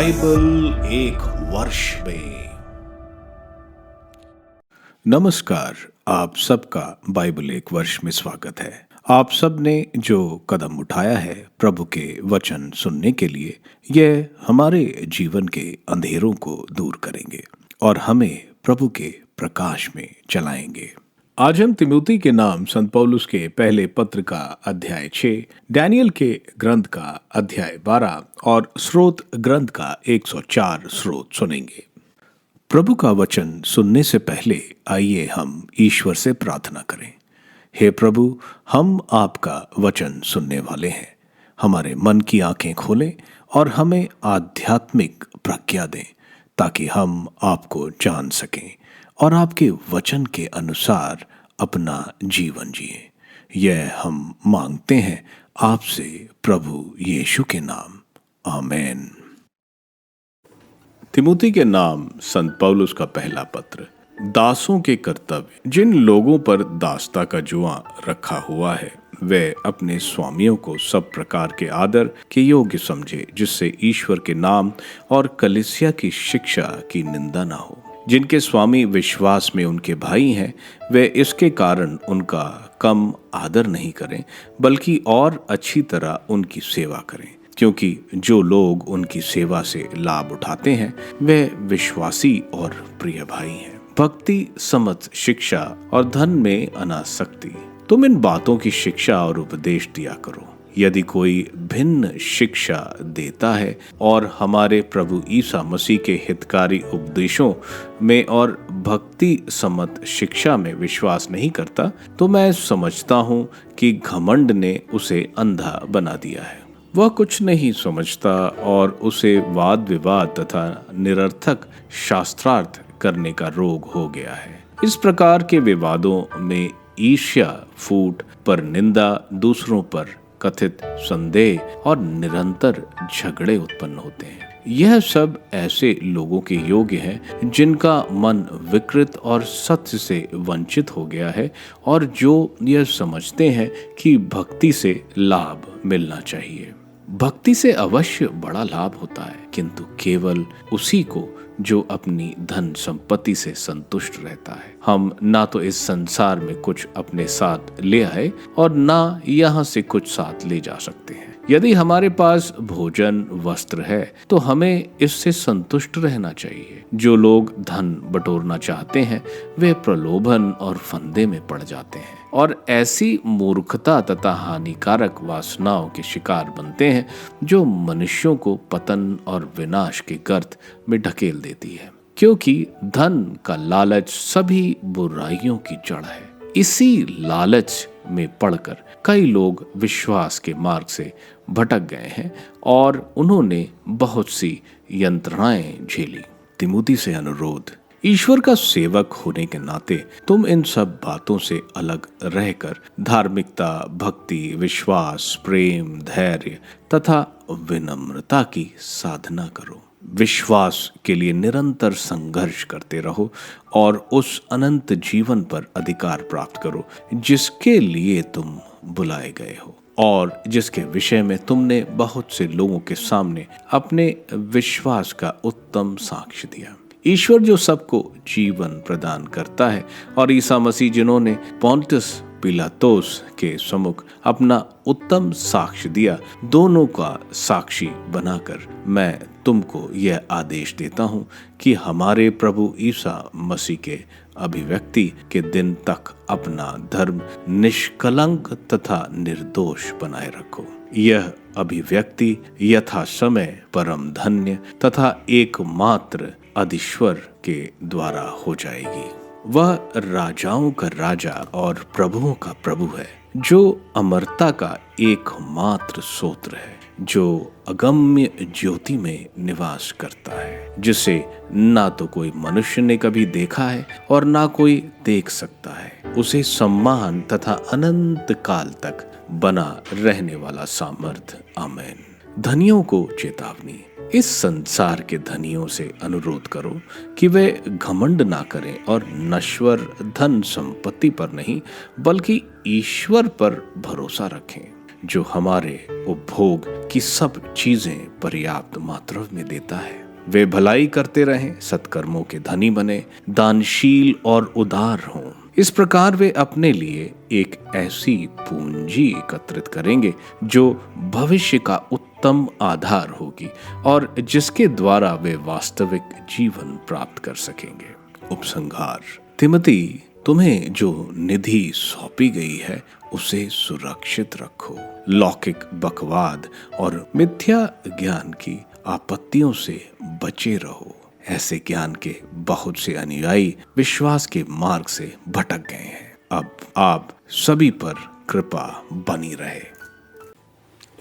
Bible एक वर्ष में। नमस्कार, आप सबका बाइबल एक वर्ष में स्वागत है। आप सब ने जो कदम उठाया है प्रभु के वचन सुनने के लिए, यह हमारे जीवन के अंधेरों को दूर करेंगे और हमें प्रभु के प्रकाश में चलाएंगे। आज हम तिमोथी के नाम संत पौलुस के पहले पत्र का अध्याय 6, डैनियल के ग्रंथ का अध्याय 12 और स्रोत ग्रंथ का 104 स्रोत सुनेंगे। प्रभु का वचन सुनने से पहले आइए हम ईश्वर से प्रार्थना करें। हे प्रभु, हम आपका वचन सुनने वाले हैं। हमारे मन की आंखें खोलें और हमें आध्यात्मिक प्रज्ञा दें ताकि हम आपको जान सकें और आपके वचन के अनुसार अपना जीवन जिए। यह हम मांगते हैं आपसे प्रभु यीशु के नाम, आमीन। तिमोथी के नाम संत पौलुस का पहला पत्र। दासों के कर्तव्य। जिन लोगों पर दासता का जुआ रखा हुआ है वे अपने स्वामियों को सब प्रकार के आदर के योग्य समझे, जिससे ईश्वर के नाम और कलीसिया की शिक्षा की निंदा ना हो। जिनके स्वामी विश्वास में उनके भाई हैं, वे इसके कारण उनका कम आदर नहीं करें, बल्कि और अच्छी तरह उनकी सेवा करें, क्योंकि जो लोग उनकी सेवा से लाभ उठाते हैं वे विश्वासी और प्रिय भाई हैं। भक्ति, समझ, शिक्षा और धन में अनासक्ति। तुम इन बातों की शिक्षा और उपदेश दिया करो। यदि कोई भिन्न शिक्षा देता है और हमारे प्रभु ईसा मसीह के हितकारी उपदेशों में और भक्ति सम्मत शिक्षा में विश्वास नहीं करता, तो मैं समझता हूँ कि घमंड ने उसे अंधा बना दिया है। वह कुछ नहीं समझता और उसे वाद विवाद तथा निरर्थक शास्त्रार्थ करने का रोग हो गया है। इस प्रकार के विवादों में ईर्ष्या, फूट, पर निंदा, दूसरों पर कथित संदेह और निरंतर झगड़े उत्पन्न होते हैं। यह सब ऐसे लोगों के योग्य है जिनका मन विकृत और सत्य से वंचित हो गया है और जो यह समझते हैं कि भक्ति से लाभ मिलना चाहिए। भक्ति से अवश्य बड़ा लाभ होता है, किंतु केवल उसी को जो अपनी धन संपत्ति से संतुष्ट रहता है। हम ना तो इस संसार में कुछ अपने साथ ले आए और ना यहाँ से कुछ साथ ले जा सकते हैं। यदि हमारे पास भोजन, वस्त्र है तो हमें इससे संतुष्ट रहना चाहिए। जो लोग धन बटोरना चाहते हैं वे प्रलोभन और फंदे में पड़ जाते हैं और ऐसी मूर्खता तथा हानिकारक वासनाओं के शिकार बनते हैं जो मनुष्यों को पतन और विनाश के गर्त में ढकेल देती है, क्योंकि धन का लालच सभी बुराइयों की जड़ है। इसी लालच में पड़कर कई लोग विश्वास के मार्ग से भटक गए हैं और उन्होंने बहुत सी यंत्रणाएं झेली। तिमोथी से अनुरोध। ईश्वर का सेवक होने के नाते तुम इन सब बातों से अलग रहकर धार्मिकता, भक्ति, विश्वास, प्रेम, धैर्य तथा विनम्रता की साधना करो। विश्वास के लिए निरंतर संघर्ष करते रहो और उस अनंत जीवन पर अधिकार प्राप्त करो जिसके लिए तुम बुलाए गए हो और जिसके विषय में तुमने बहुत से लोगों के सामने अपने विश्वास का उत्तम साक्ष्य दिया। ईश्वर जो सबको जीवन प्रदान करता है और ईसा मसीह जिन्होंने पोंतियुस पिलातुस के सम्मुख अपना उत्तम साक्ष्य दिया, दोनों का साक्षी बनाकर मैं तुमको यह आदेश देता हूँ कि हमारे प्रभु ईसा मसीह के अभिव्यक्ति के दिन तक अपना धर्म निष्कलंक तथा निर्दोष बनाए रखो। यह अभिव्यक्ति यथा समय परम धन्य तथा एकमात्र अधीश्वर के द्वारा हो जाएगी। वह राजाओं का राजा और प्रभुओं का प्रभु है, जो अमरता का एकमात्र सोत्र है, जो अगम्य ज्योति में निवास करता है, जिसे ना तो कोई मनुष्य ने कभी देखा है और ना कोई देख सकता है। उसे सम्मान तथा अनंत काल तक बना रहने वाला सामर्थ, आमीन। धनियों को चेतावनी। इस संसार के धनियों से अनुरोध करो कि वे घमंड ना करें और नश्वर धन संपत्ति पर नहीं बल्कि ईश्वर पर भरोसा रखें, जो हमारे उपभोग की सब चीजें पर्याप्त मात्रा में देता है। वे भलाई करते रहें, सत्कर्मों के धनी बने, दानशील और उदार हों। इस प्रकार वे अपने लिए एक ऐसी पूंजी एकत्रित करेंगे जो भविष्य का उत्तम आधार होगी और जिसके द्वारा वे वास्तविक जीवन प्राप्त कर सकेंगे। उपसंहार। तिमोथी, तुम्हें जो निधि सौंपी गई है उसे सुरक्षित रखो। लौकिक बकवाद और मिथ्या ज्ञान की आपत्तियों से बचे रहो। ऐसे ज्ञान के बहुत से अनुयायी विश्वास के मार्ग से भटक गए हैं। अब आप सभी पर कृपा बनी रहे।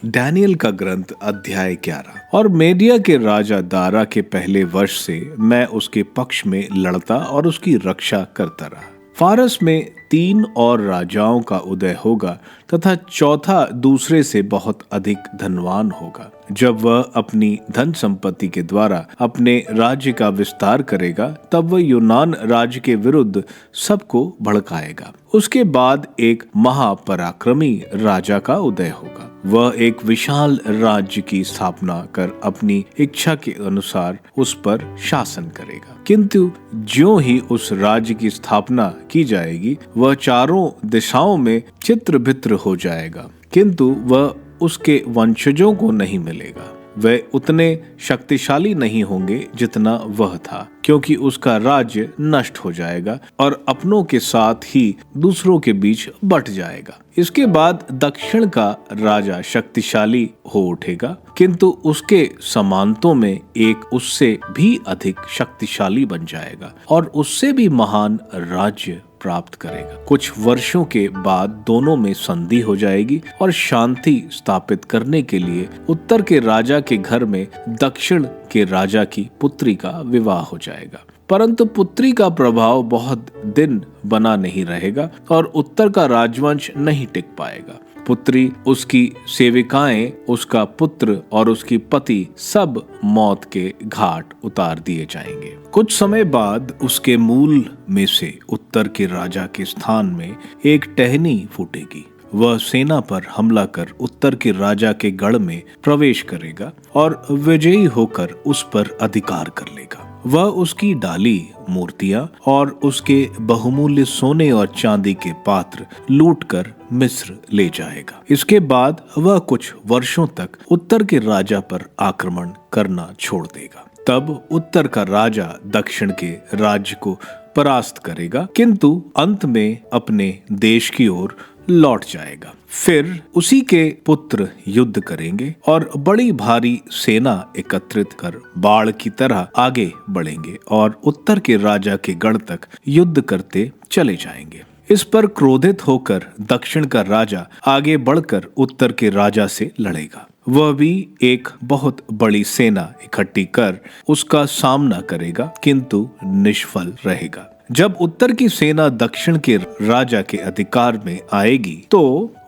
डैनियल का ग्रंथ अध्याय 11। और मेडिया के राजा दारा के पहले वर्ष से मैं उसके पक्ष में लड़ता और उसकी रक्षा करता रहा। फारस में 3 और राजाओं का उदय होगा तथा चौथा दूसरे से बहुत अधिक धनवान होगा। जब वह अपनी धन संपत्ति के द्वारा अपने राज्य का विस्तार करेगा तब वह यूनान राज्य के विरुद्ध सबको भड़काएगा। उसके बाद एक महापराक्रमी राजा का उदय होगा। वह एक विशाल राज्य की स्थापना कर अपनी इच्छा के अनुसार उस पर शासन करेगा। किंतु ज्यों ही उस राज्य की स्थापना की जाएगी वह चारों दिशाओं में चित्र भित्र हो जाएगा, किंतु वह उसके वंशजों को नहीं मिलेगा। वे उतने शक्तिशाली नहीं होंगे जितना वह था, क्योंकि उसका राज्य नष्ट हो जाएगा और अपनों के साथ ही दूसरों के बीच बट जाएगा। इसके बाद दक्षिण का राजा शक्तिशाली हो उठेगा, किंतु उसके समांतों में एक उससे भी अधिक शक्तिशाली बन जाएगा और उससे भी महान राज्य प्राप्त करेगा। कुछ वर्षों के बाद दोनों में संधि हो जाएगी और शांति स्थापित करने के लिए उत्तर के राजा के घर में दक्षिण के राजा की पुत्री का विवाह हो जाएगा। परंतु पुत्री का प्रभाव बहुत दिन बना नहीं रहेगा और उत्तर का राजवंश नहीं टिक पाएगा। पुत्री, उसकी सेविकाएं, उसका पुत्र और उसकी पति सब मौत के घाट उतार दिए जाएंगे। कुछ समय बाद उसके मूल में से उत्तर के राजा के स्थान में एक टहनी फूटेगी। वह सेना पर हमला कर उत्तर के राजा के गढ़ में प्रवेश करेगा और विजयी होकर उस पर अधिकार कर लेगा। वह उसकी डाली, मूर्तियां और उसके बहुमूल्य सोने और चांदी के पात्र लूटकर मिस्र ले जाएगा। इसके बाद वह कुछ वर्षों तक उत्तर के राजा पर आक्रमण करना छोड़ देगा। तब उत्तर का राजा दक्षिण के राज्य को परास्त करेगा, किंतु अंत में अपने देश की ओर लौट जाएगा। फिर उसी के पुत्र युद्ध करेंगे और बड़ी भारी सेना एकत्रित कर बाढ़ की तरह आगे बढ़ेंगे और उत्तर के राजा के गढ़ तक युद्ध करते चले जाएंगे। इस पर क्रोधित होकर दक्षिण का राजा आगे बढ़कर उत्तर के राजा से लड़ेगा। वह भी एक बहुत बड़ी सेना इकट्ठी कर उसका सामना करेगा, किंतु निष्फल रहेगा। जब उत्तर की सेना दक्षिण के राजा के अधिकार में आएगी तो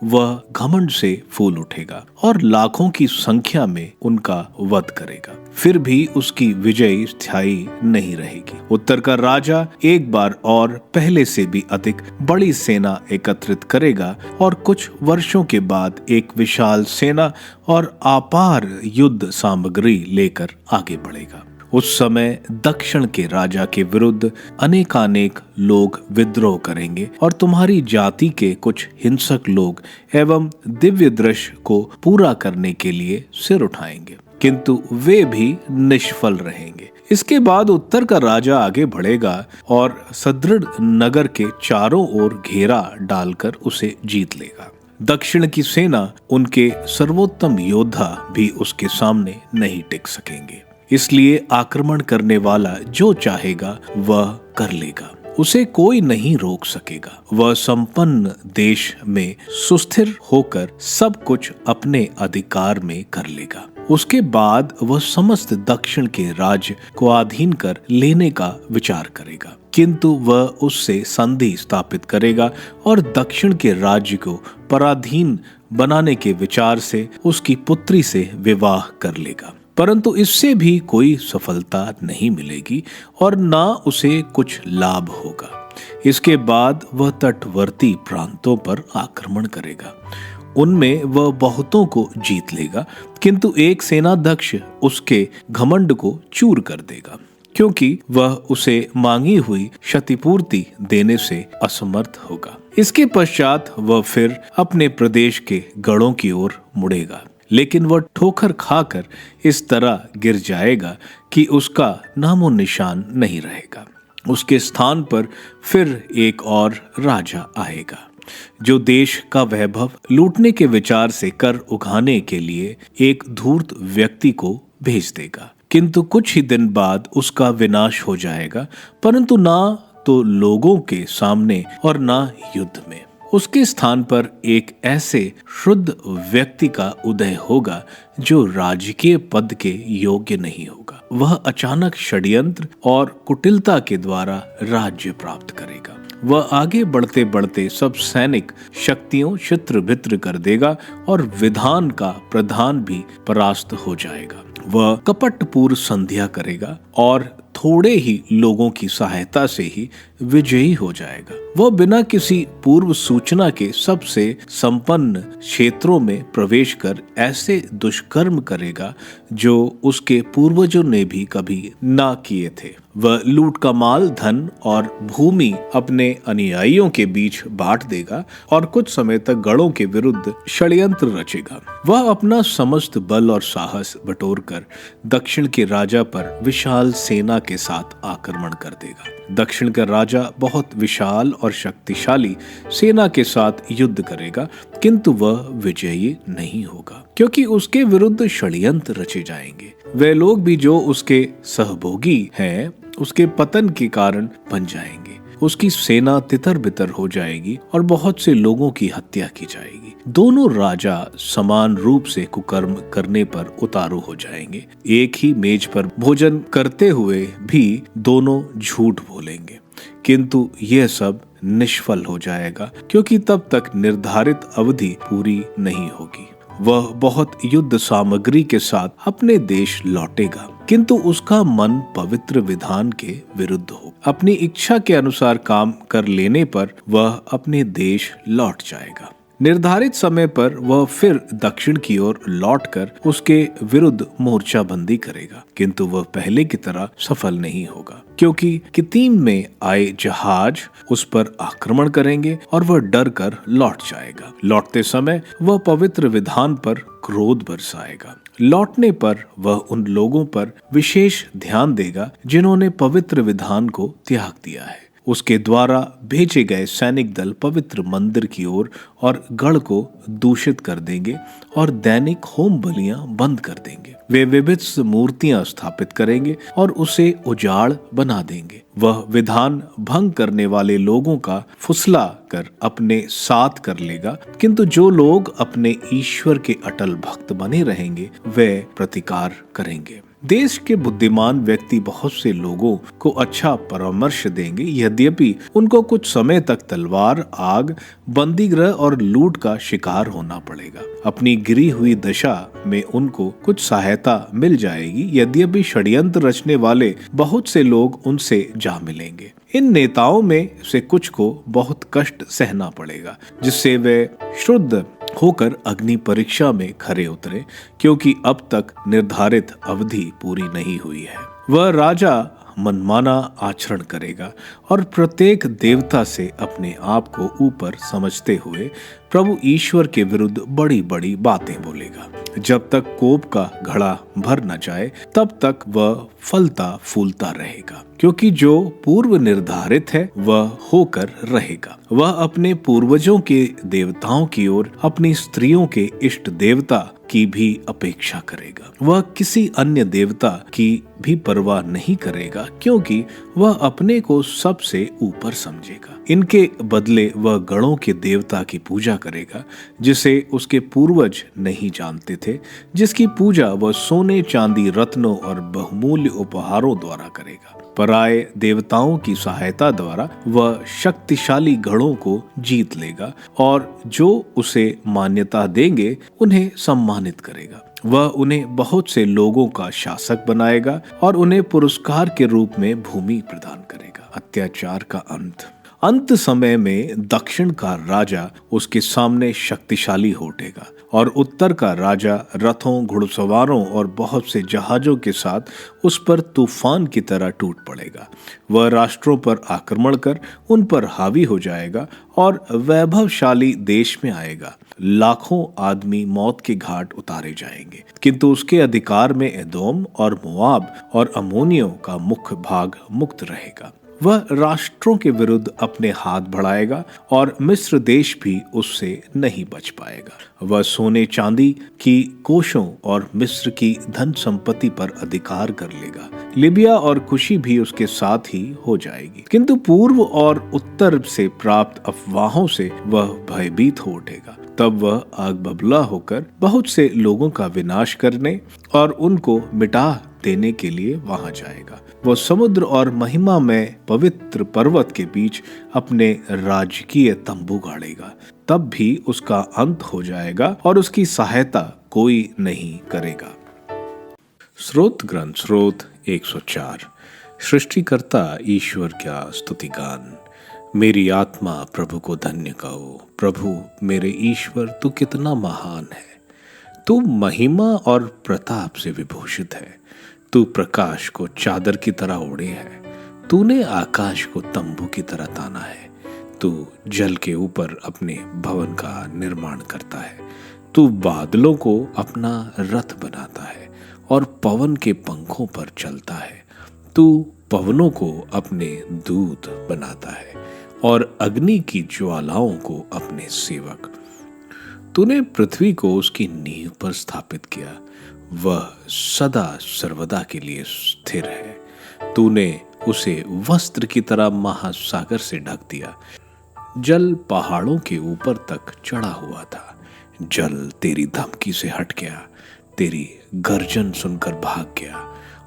वह घमंड से फूल उठेगा और लाखों की संख्या में उनका वध करेगा। फिर भी उसकी विजय स्थायी नहीं रहेगी। उत्तर का राजा एक बार और पहले से भी अधिक बड़ी सेना एकत्रित करेगा और कुछ वर्षों के बाद एक विशाल सेना और अपार युद्ध सामग्री लेकर आगे बढ़ेगा। उस समय दक्षिण के राजा के विरुद्ध अनेकानेक लोग विद्रोह करेंगे और तुम्हारी जाति के कुछ हिंसक लोग एवं दिव्य दृश्य को पूरा करने के लिए सिर उठाएंगे, किंतु वे भी निष्फल रहेंगे। इसके बाद उत्तर का राजा आगे बढ़ेगा और सुदृढ़ नगर के चारों ओर घेरा डालकर उसे जीत लेगा। दक्षिण की सेना, उनके सर्वोत्तम योद्धा भी उसके सामने नहीं टिक सकेंगे। इसलिए आक्रमण करने वाला जो चाहेगा वह कर लेगा, उसे कोई नहीं रोक सकेगा। वह संपन्न देश में सुस्थिर होकर सब कुछ अपने अधिकार में कर लेगा। उसके बाद वह समस्त दक्षिण के राज्य को अधीन कर लेने का विचार करेगा, किंतु वह उससे संधि स्थापित करेगा और दक्षिण के राज्य को पराधीन बनाने के विचार से उसकी पुत्री से विवाह कर लेगा। परंतु इससे भी कोई सफलता नहीं मिलेगी और ना उसे कुछ लाभ होगा। इसके बाद वह तटवर्ती प्रांतों पर आक्रमण करेगा। उनमें वह बहुतों को जीत लेगा, किंतु एक सेनाध्यक्ष उसके घमंड को चूर कर देगा, क्योंकि वह उसे मांगी हुई क्षतिपूर्ति देने से असमर्थ होगा। इसके पश्चात वह फिर अपने प्रदेश के गढ़ों की ओर मुड़ेगा, लेकिन वह ठोकर खाकर इस तरह गिर जाएगा कि उसका नामो निशान नहीं रहेगा। उसके स्थान पर फिर एक और राजा आएगा, जो देश का वैभव लूटने के विचार से कर उगाने के लिए एक धूर्त व्यक्ति को भेज देगा, किंतु कुछ ही दिन बाद उसका विनाश हो जाएगा, परंतु ना तो लोगों के सामने और ना युद्ध में। उसके स्थान पर एक ऐसे शुद्ध व्यक्ति का उदय होगा जो राजकीय पद के योग्य नहीं होगा। वह अचानक षड्यंत्र और कुटिलता के द्वारा राज्य प्राप्त करेगा। वह आगे बढ़ते बढ़ते सब सैनिक शक्तियों छित्र भित्र कर देगा और विधान का प्रधान भी परास्त हो जाएगा। वह कपटपूर्ण संध्या करेगा और थोड़े ही लोगों की सहायता से ही विजयी हो जाएगा। वह बिना किसी पूर्व सूचना के सबसे संपन्न क्षेत्रों में प्रवेश कर ऐसे दुष्कर्म करेगा जो उसके पूर्वजों ने भी कभी ना किए थे। वह लूट का माल, धन और भूमि अपने अनुयायियों के बीच बांट देगा और कुछ समय तक गढ़ों के विरुद्ध षड्यंत्र रचेगा। वह अपना समस्त बल और साहस बटोर कर दक्षिण के राजा पर विशाल सेना के साथ आक्रमण कर देगा। दक्षिण का राजा बहुत विशाल और शक्तिशाली सेना के साथ युद्ध करेगा, किंतु वह विजयी नहीं होगा, क्योंकि उसके विरुद्ध षड्यंत्र रचे जाएंगे। वे लोग भी जो उसके सहभोगी हैं उसके पतन के कारण बन जाएंगे। उसकी सेना तितर बितर हो जाएगी और बहुत से लोगों की हत्या की जाएगी। दोनों राजा समान रूप से कुकर्म करने पर उतारू हो जाएंगे। एक ही मेज पर भोजन करते हुए भी दोनों झूठ बोलेंगे, किंतु यह सब निष्फल हो जाएगा, क्योंकि तब तक निर्धारित अवधि पूरी नहीं होगी। वह बहुत युद्ध सामग्री के साथ अपने देश लौटेगा, किंतु उसका मन पवित्र विधान के विरुद्ध हो। अपनी इच्छा के अनुसार काम कर लेने पर वह अपने देश लौट जाएगा। निर्धारित समय पर वह फिर दक्षिण की ओर लौटकर उसके विरुद्ध मोर्चाबंदी करेगा, किंतु वह पहले की तरह सफल नहीं होगा, क्योंकि कितीम में आए जहाज उस पर आक्रमण करेंगे और वह डर कर लौट जाएगा। लौटते समय वह पवित्र विधान पर क्रोध बरसाएगा। लौटने पर वह उन लोगों पर विशेष ध्यान देगा जिन्होंने पवित्र विधान को त्याग दिया है। उसके द्वारा भेजे गए सैनिक दल पवित्र मंदिर की ओर और गढ़ को दूषित कर देंगे और दैनिक होम बलियां बंद कर देंगे। वे विभिन्न मूर्तियां स्थापित करेंगे और उसे उजाड़ बना देंगे। वह विधान भंग करने वाले लोगों का फुसला कर अपने साथ कर लेगा, किंतु जो लोग अपने ईश्वर के अटल भक्त बने रहेंगे वे प्रतिकार करेंगे। देश के बुद्धिमान व्यक्ति बहुत से लोगों को अच्छा परामर्श देंगे, यद्यपि उनको कुछ समय तक तलवार, आग, बंदीगृह और लूट का शिकार होना पड़ेगा। अपनी गिरी हुई दशा में उनको कुछ सहायता मिल जाएगी, यद्यपि षड्यंत्र रचने वाले बहुत से लोग उनसे जा मिलेंगे। इन नेताओं में से कुछ को बहुत कष्ट सहना पड़ेगा, जिससे वे शुद्ध होकर अग्नि परीक्षा में खरे उतरे, क्योंकि अब तक निर्धारित अवधि पूरी नहीं हुई है। वह राजा मनमाना आचरण करेगा और प्रत्येक देवता से अपने आप को ऊपर समझते हुए प्रभु ईश्वर के विरुद्ध बड़ी बड़ी बातें बोलेगा। जब तक कोप का घड़ा भर न जाए तब तक वह फलता फूलता रहेगा, क्योंकि जो पूर्व निर्धारित है वह होकर रहेगा। वह अपने पूर्वजों के देवताओं की ओर अपनी स्त्रियों के इष्ट देवता की भी अपेक्षा करेगा। वह किसी अन्य देवता की भी परवाह नहीं करेगा, क्योंकि वह अपने को सबसे ऊपर समझेगा। इनके बदले वह गणों के देवता की पूजा करेगा, जिसे उसके पूर्वज नहीं जानते थे, जिसकी पूजा वह सोने, चांदी, रत्नों और बहुमूल्य उपहारों द्वारा करेगा। पराये देवताओं की सहायता द्वारा वह शक्तिशाली गणों को जीत लेगा और जो उसे मान्यता देंगे उन्हें सम्मानित करेगा। वह उन्हें बहुत से लोगों का शासक बनाएगा और उन्हें पुरस्कार के रूप में भूमि प्रदान करेगा। अत्याचार का अंत। अंत समय में दक्षिण का राजा उसके सामने शक्तिशाली हो उठेगा और उत्तर का राजा रथों, घुड़सवारों और बहुत से जहाजों के साथ उस पर तूफान की तरह टूट पड़ेगा। वह राष्ट्रों पर आक्रमण कर उन पर हावी हो जाएगा और वैभवशाली देश में आएगा। लाखों आदमी मौत के घाट उतारे जाएंगे, किंतु उसके अधिकार में एदोम और मोआब और अम्मोनियों का मुख्य भाग मुक्त रहेगा। वह राष्ट्रों के विरुद्ध अपने हाथ बढ़ाएगा और मिस्र देश भी उससे नहीं बच पाएगा। वह सोने चांदी की कोशों और मिस्र की धन संपत्ति पर अधिकार कर लेगा। लिबिया और कुशी भी उसके साथ ही हो जाएगी, किंतु पूर्व और उत्तर से प्राप्त अफवाहों से वह भयभीत हो उठेगा। तब वह आग बबूला होकर बहुत से लोगों का विनाश करने और उनको मिटा देने के लिए वहां जाएगा। वह समुद्र और महिमा में पवित्र पर्वत के बीच अपने राजकीय तंबू गाड़ेगा। तब भी उसका अंत हो जाएगा और उसकी सहायता कोई नहीं करेगा। स्रोत ग्रंथ स्रोत 104। सृष्टिकर्ता ईश्वर का स्तुतिगान। मेरी आत्मा प्रभु को धन्य कहो। प्रभु मेरे ईश्वर, तू कितना महान है। तू महिमा और प्रताप से विभूषित है। तू प्रकाश को चादर की तरह ओढ़े है। तूने आकाश को तंबू की तरह ताना है। तू जल के ऊपर अपने भवन का निर्माण करता है। तू बादलों को अपना रथ बनाता है और पवन के पंखों पर चलता है। तू पवनों को अपने दूत बनाता है और अग्नि की ज्वालाओं को अपने सेवक। तूने पृथ्वी को उसकी नींव पर स्थापित किया। वह सदा सर्वदा के लिए स्थिर है। तूने उसे वस्त्र की तरह महासागर से ढक दिया। जल पहाड़ों के ऊपर तक चढ़ा हुआ था। जल तेरी धमकी से हट गया, तेरी गर्जन सुनकर भाग गया।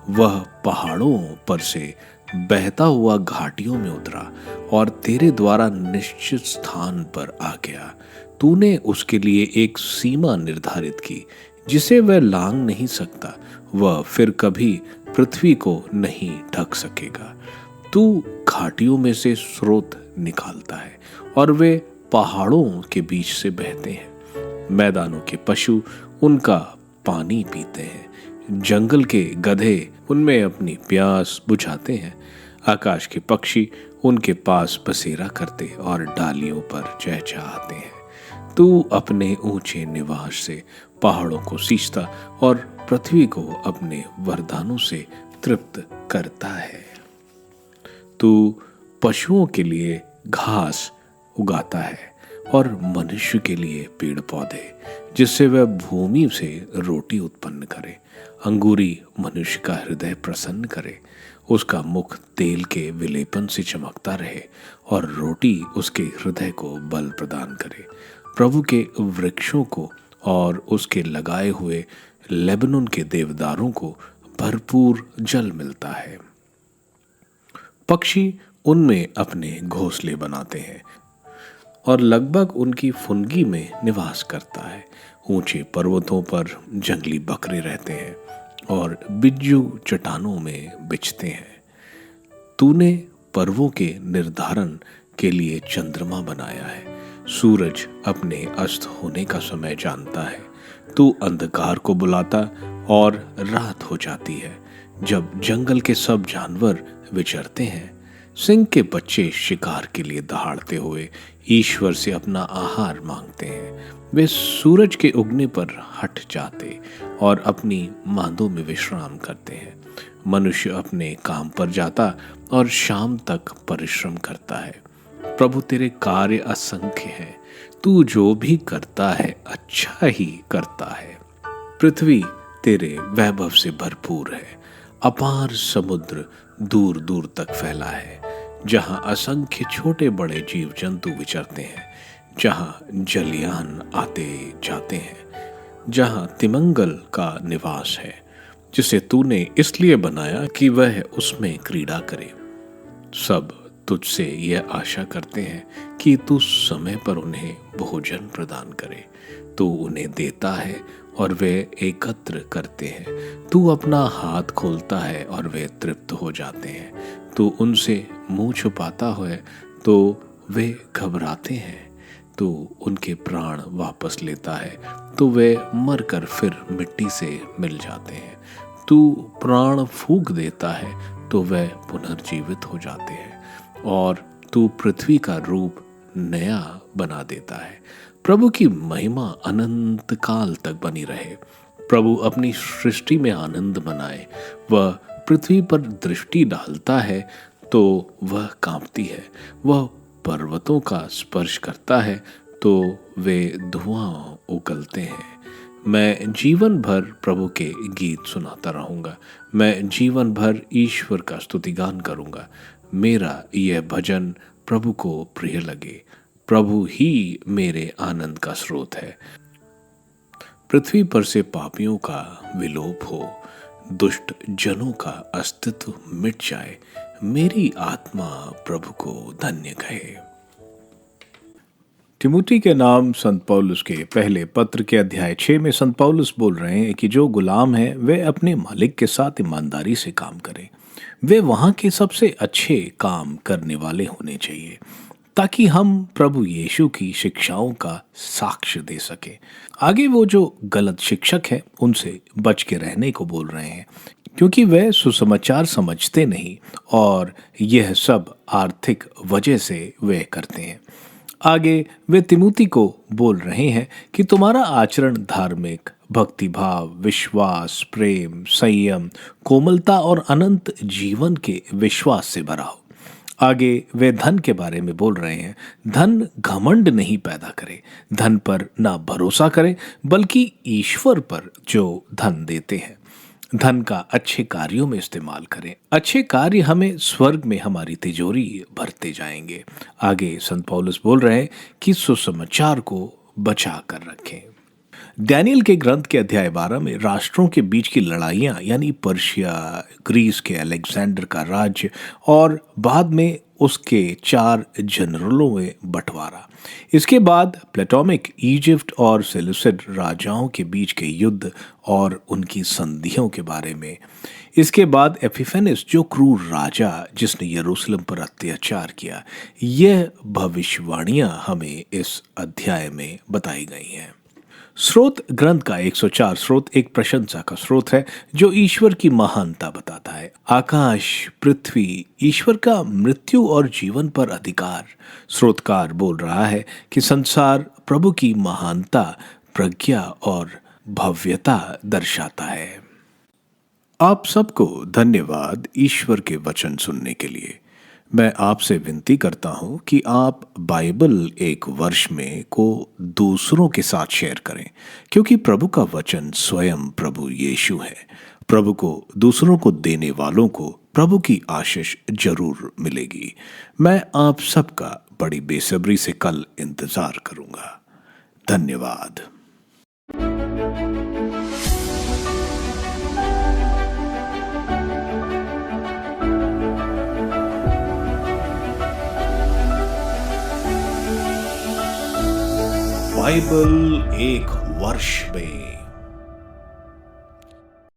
वह पहाड़ों पर से बहता हुआ घाटियों में उतरा और तेरे द्वारा निश्चित स्थान पर आ गया। तूने उसके लिए एक सीमा निर्धारित की जिसे वह लांघ नहीं सकता। वह फिर कभी पृथ्वी को नहीं ढक सकेगा। तू घाटियों में से स्रोत निकालता है और वे पहाड़ों के बीच से बहते हैं। मैदानों के पशु उनका पानी पीते हैं। जंगल के गधे उनमें अपनी प्यास बुझाते हैं। आकाश के पक्षी उनके पास बसेरा करते और डालियों पर चहचहाते हैं। तू अपने ऊंचे निवास से पहाड़ों को सींचता और पृथ्वी को अपने वरदानों से तृप्त करता है। तू पशुओं के लिए घास उगाता है और मनुष्य के लिए पेड़ पौधे, जिससे वह भूमि से रोटी उत्पन्न करे। अंगूरी मनुष्य का हृदय प्रसन्न करे। उसका मुख तेल के विलेपन से चमकता रहे और रोटी उसके हृदय को बल प्रदान करे। प्रभु के वृक्षों को और उसके लगाए हुए लेबनोन के देवदारों को भरपूर जल मिलता है। पक्षी उनमें अपने घोंसले बनाते हैं और लगभग उनकी फुनगी में निवास करता है। ऊंचे पर्वतों पर जंगली बकरे रहते हैं और बिज्जू चट्टानों में बिछते हैं। तूने पर्वों के निर्धारण के लिए चंद्रमा बनाया है। सूरज अपने अस्त होने का समय जानता है। तू अंधकार को बुलाता और रात हो जाती है। जब जंगल के सब जानवर विचरते हैं, सिंह के बच्चे शिकार के लिए दहाड़ते हुए ईश्वर से अपना आहार मांगते हैं। वे सूरज के उगने पर हट जाते और अपनी मांदों में विश्राम करते हैं। मनुष्य अपने काम पर जाता और शाम तक परिश्रम करता है। प्रभु तेरे कार्य असंख्य हैं। तू जो भी करता है अच्छा ही करता है। पृथ्वी तेरे वैभव से भरपूर है। अपार समुद्र दूर दूर तक फैला है, जहां असंख्य छोटे बड़े जीव जंतु विचरते हैं, जहां जलयान आते जाते हैं, जहां तिमंगल का निवास है, जिसे तूने इसलिए बनाया कि वह उसमें क्रीड़ा करे। सब तुझसे यह आशा करते हैं कि तू समय पर उन्हें भोजन प्रदान करे। तू उन्हें देता है और वे एकत्र करते हैं। तू अपना हाथ खोलता है और वे तृप्त हो जाते हैं। तू उनसे मुंह छुपाता है तो वे घबराते हैं तो उनके प्राण वापस लेता है, तो वे मरकर फिर मिट्टी से मिल जाते हैं। तू प्राण फूंक देता है तो वे पुनर्जीवित हो जाते हैं, और तू पृथ्वी का रूप नया बना देता है। प्रभु की महिमा अनंत काल तक बनी रहे। प्रभु अपनी सृष्टि में आनंद मनाए। वह पृथ्वी पर दृष्टि डालता है तो वह कांपती है। वह पर्वतों का स्पर्श करता है तो वे धुआं उगलते हैं। मैं जीवन भर प्रभु के गीत सुनाता रहूंगा। मैं जीवन भर ईश्वर का स्तुतिगान करूंगा। मेरा यह भजन प्रभु को प्रिय लगे। प्रभु ही मेरे आनंद का स्रोत है। पृथ्वी पर से पापियों का विलोप हो, दुष्ट जनों का अस्तित्व मिट जाए, मेरी आत्मा प्रभु को धन्य कहे। तिमुथी के नाम संत पौलुस के पहले पत्र के अध्याय 6 में संत पौलुस बोल रहे हैं कि जो गुलाम है वे अपने मालिक के साथ ईमानदारी से काम करें। वे वहां के सबसे अच्छे काम करने वाले होने चाहिए, ताकि हम प्रभु यीशु की शिक्षाओं का साक्ष्य दे सके। आगे वो जो गलत शिक्षक है उनसे बच के रहने को बोल रहे हैं, क्योंकि वे सुसमाचार समझते नहीं और यह सब आर्थिक वजह से वे करते हैं। आगे वे तिमुथी को बोल रहे हैं कि तुम्हारा आचरण धार्मिक, भक्तिभाव, विश्वास, प्रेम, संयम, कोमलता और अनंत जीवन के विश्वास से भरा हो। आगे वे धन के बारे में बोल रहे हैं। धन घमंड नहीं पैदा करे, धन पर ना भरोसा करें, बल्कि ईश्वर पर जो धन देते हैं धन का अच्छे कार्यों में इस्तेमाल करें। अच्छे कार्य हमें स्वर्ग में हमारी तिजोरी भरते जाएंगे। आगे संत पौलुस बोल रहे हैं कि सुसमाचार को बचा कर रखें। डैनियल के ग्रंथ के अध्याय 12 में राष्ट्रों के बीच की लड़ाइयां, यानी पर्शिया, ग्रीस के अलेक्जेंडर का राज्य और बाद में उसके 4 जनरलों में बंटवारा, इसके बाद प्लेटोमिक इजिप्ट और सेलूसिड राजाओं के बीच के युद्ध और उनकी संधियों के बारे में, इसके बाद एपिफेनिस जो क्रूर राजा जिसने यरूशलेम पर अत्याचार किया, यह भविष्यवाणियां हमें इस अध्याय में बताई गई हैं। स्रोत ग्रंथ का 104 स्रोत एक प्रशंसा का स्रोत है जो ईश्वर की महानता बताता है। आकाश, पृथ्वी, ईश्वर का मृत्यु और जीवन पर अधिकार। स्रोतकार बोल रहा है कि संसार प्रभु की महानता, प्रज्ञा और भव्यता दर्शाता है। आप सबको धन्यवाद ईश्वर के वचन सुनने के लिए। मैं आपसे विनती करता हूं कि आप बाइबल एक वर्ष में को दूसरों के साथ शेयर करें, क्योंकि प्रभु का वचन स्वयं प्रभु यीशु है। प्रभु को दूसरों को देने वालों को प्रभु की आशीष जरूर मिलेगी। मैं आप सबका बड़ी बेसब्री से कल इंतजार करूंगा। धन्यवाद। बाइबल एक वर्ष में